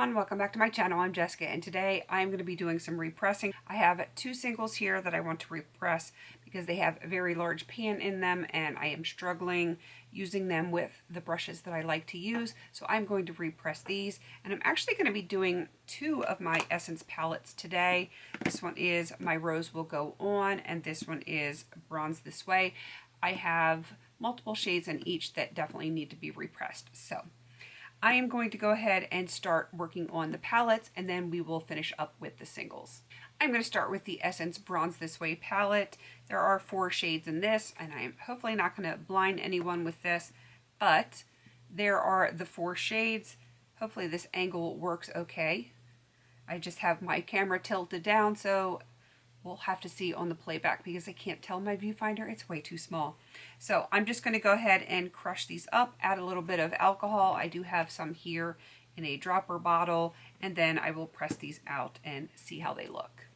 everyone, welcome back to my channel. I'm Jessica and today I'm going to be doing some repressing. I have two singles here that I want to repress because they have a very large pan in them and I am struggling using them with the brushes that I like to use. So I'm going to repress these, and I'm actually going to be doing two of my Essence palettes today. This one is My Rose Will Go On and this one is Bronze This Way. I have multiple shades in each that definitely need to be repressed. So I am going to go ahead and start working on the palettes, and then we will finish up with the singles. I'm going to start with the Essence Bronze This Way palette. There are 4 shades in this, and I'm hopefully not going to blind anyone with this, but there are the 4 shades. Hopefully this angle works okay. I just have my camera tilted down, so we'll have to see on the playback because I can't tell my viewfinder. It's way too small. So I'm just going to go ahead and crush these up, add a little bit of alcohol. I do have some here in a dropper bottle, and then I will press these out and see how they look.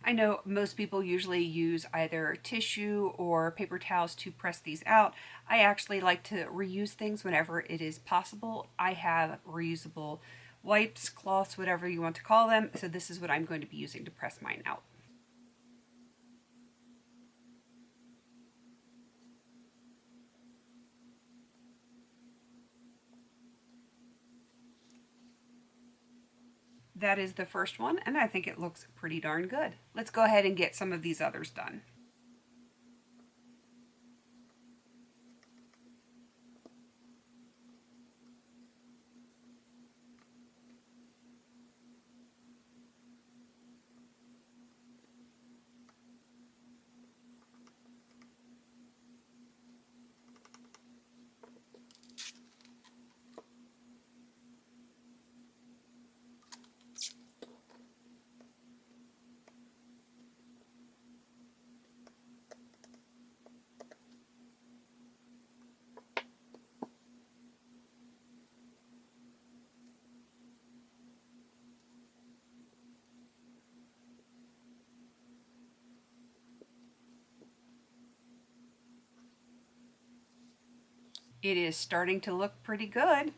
I know most people usually use either tissue or paper towels to press these out. I actually like to reuse things whenever it is possible. I have reusable wipes, cloths, whatever you want to call them, so this is what I'm going to be using to press mine out. That is the first one, and I think it looks pretty darn good. Let's go ahead and get some of these others done. It is starting to look pretty good.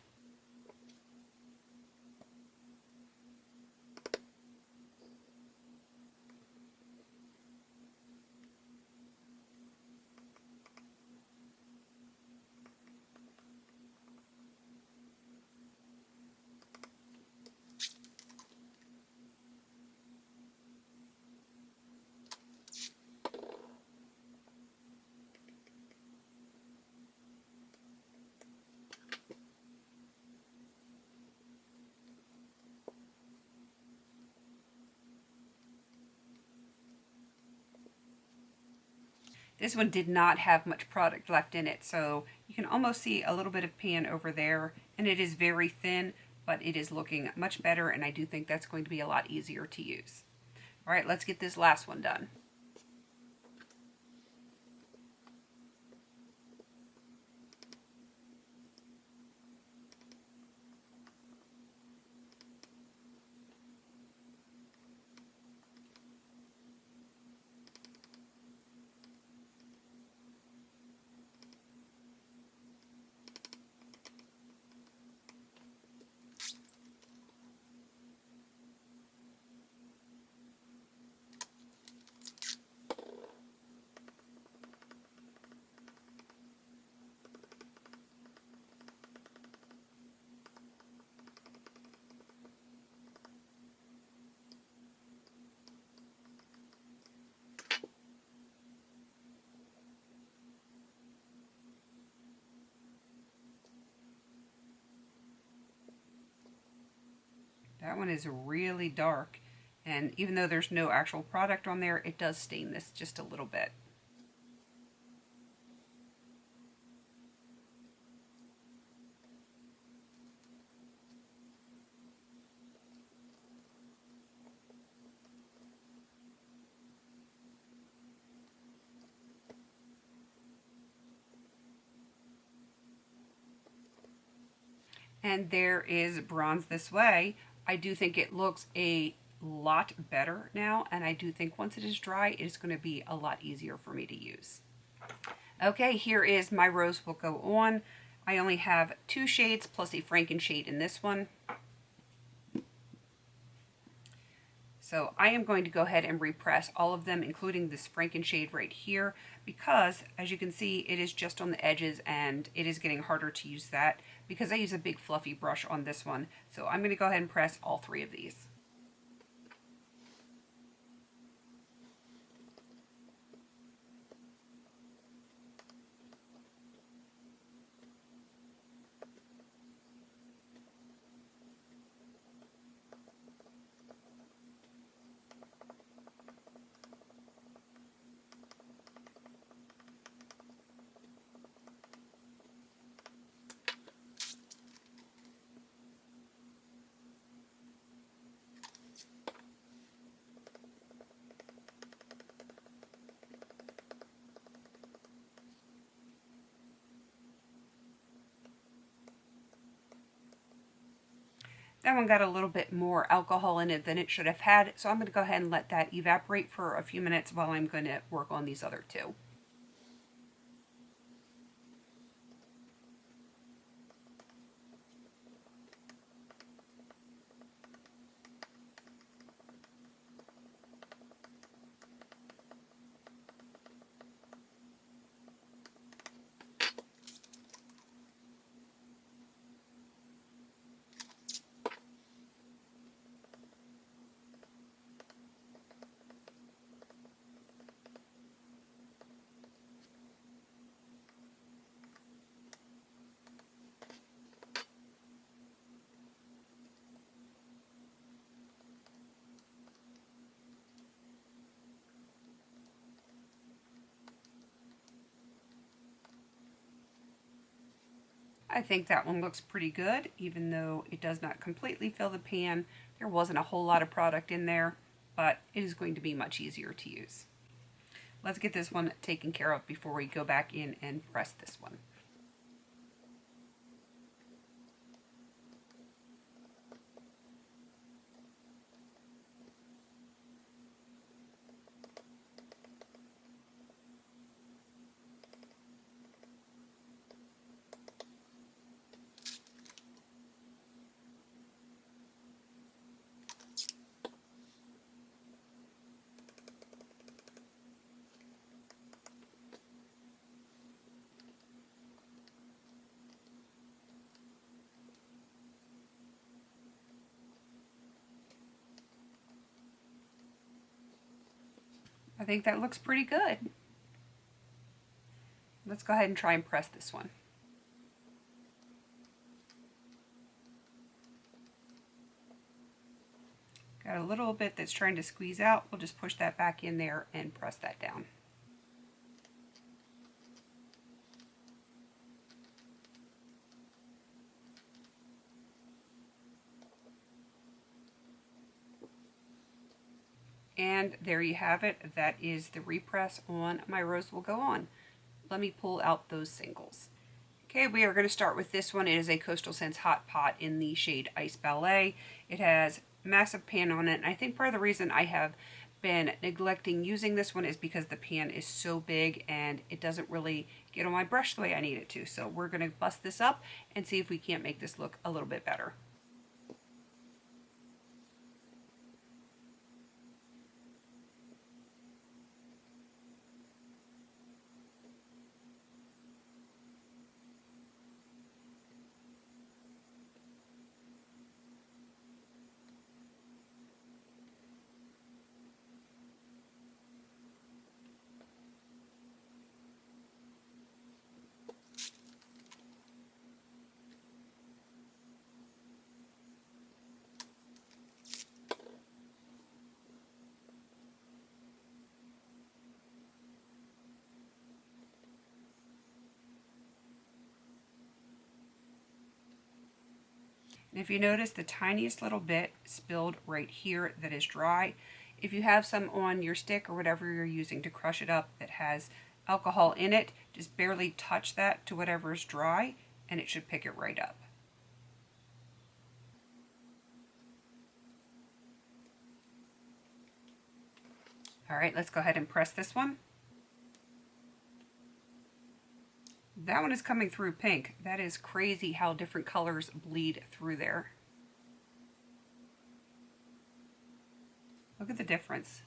This one did not have much product left in it, so you can almost see a little bit of pan over there, and it is very thin, but it is looking much better, and I do think that's going to be a lot easier to use. All right, let's get this last one done. That one is really dark, And even though there's no actual product on there, it does stain this just a little bit. And there is Bronze This Way. I do think it looks a lot better now, and I do think once it is dry, it is going to be a lot easier for me to use. Okay, here is My Rose Will Go On. I only have 2 shades plus a Franken shade in this one. So I am going to go ahead and repress all of them, including this Franken shade right here, because as you can see, it is just on the edges and it is getting harder to use that because I use a big fluffy brush on this one. So I'm going to go ahead and press all 3 of these. That one got a little bit more alcohol in it than it should have had, so I'm going to go ahead and let that evaporate for a few minutes while I'm going to work on these other 2. I think that one looks pretty good, even though it does not completely fill the pan. There wasn't a whole lot of product in there, but it is going to be much easier to use. Let's get this one taken care of before we go back in and press this one. I think that looks pretty good. Let's go ahead and try and press this one. Got a little bit that's trying to squeeze out. We'll just push that back in there and press that down. And there you have it. That is the repress on My Rose Will Go On. Let me pull out those singles. Okay, we are going to start with this one. It is a Coastal Scents Hot Pot in the shade Ice Ballet. It has massive pan on it, and I think part of the reason I have been neglecting using this one is because the pan is so big and it doesn't really get on my brush the way I need it to. So we're going to bust this up and see if we can't make this look a little bit better. And if you notice, the tiniest little bit spilled right here that is dry. If you have some on your stick or whatever you're using to crush it up that has alcohol in it, just barely touch that to whatever is dry and it should pick it right up. All right, let's go ahead and press this one. That one is coming through pink. That is crazy how different colors bleed through there. Look at the difference.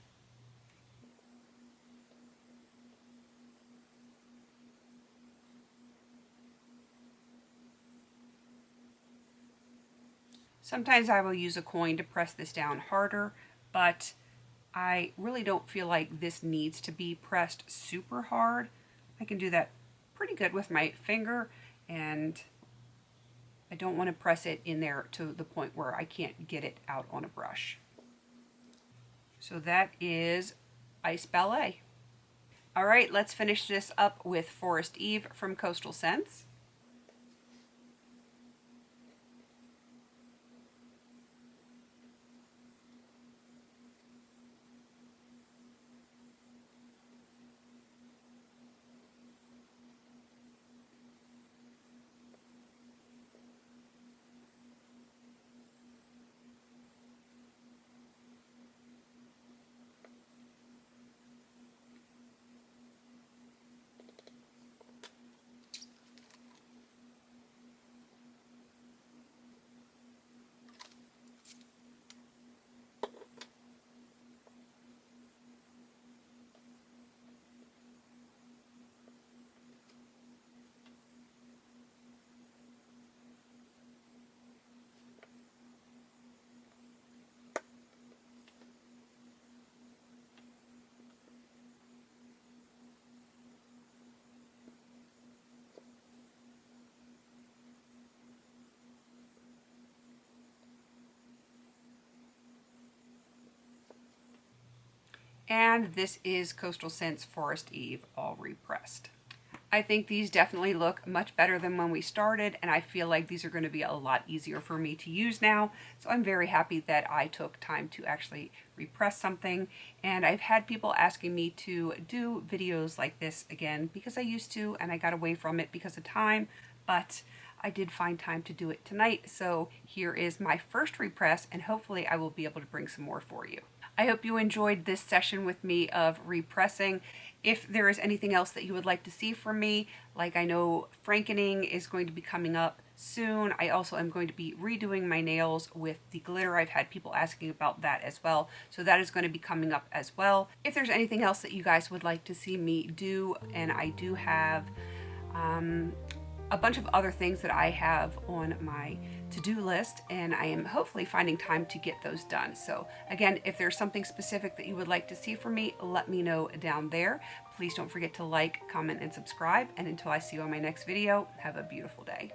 Sometimes I will use a coin to press this down harder, but I really don't feel like this needs to be pressed super hard. I can do that pretty good with my finger, and I don't want to press it in there to the point where I can't get it out on a brush. So that is Ice Ballet. All right, let's finish this up with Forest Eve from Coastal Scents. And this is Coastal Scents Forest Eve, all repressed. I think these definitely look much better than when we started, and I feel like these are going to be a lot easier for me to use now. So I'm very happy that I took time to actually repress something. And I've had people asking me to do videos like this again because I used to, and I got away from it because of time, but I did find time to do it tonight. So here is my first repress, and hopefully I will be able to bring some more for you. I hope you enjoyed this session with me of repressing. If there is anything else that you would like to see from me, like I know frankening is going to be coming up soon. I also am going to be redoing my nails with the glitter. I've had people asking about that as well. So that is going to be coming up as well. If there's anything else that you guys would like to see me do, and I do have a bunch of other things that I have on my to-do list, and I am hopefully finding time to get those done. So again, if there's something specific that you would like to see from me, let me know down there. Please don't forget to like, comment, and subscribe. And until I see you on my next video, have a beautiful day.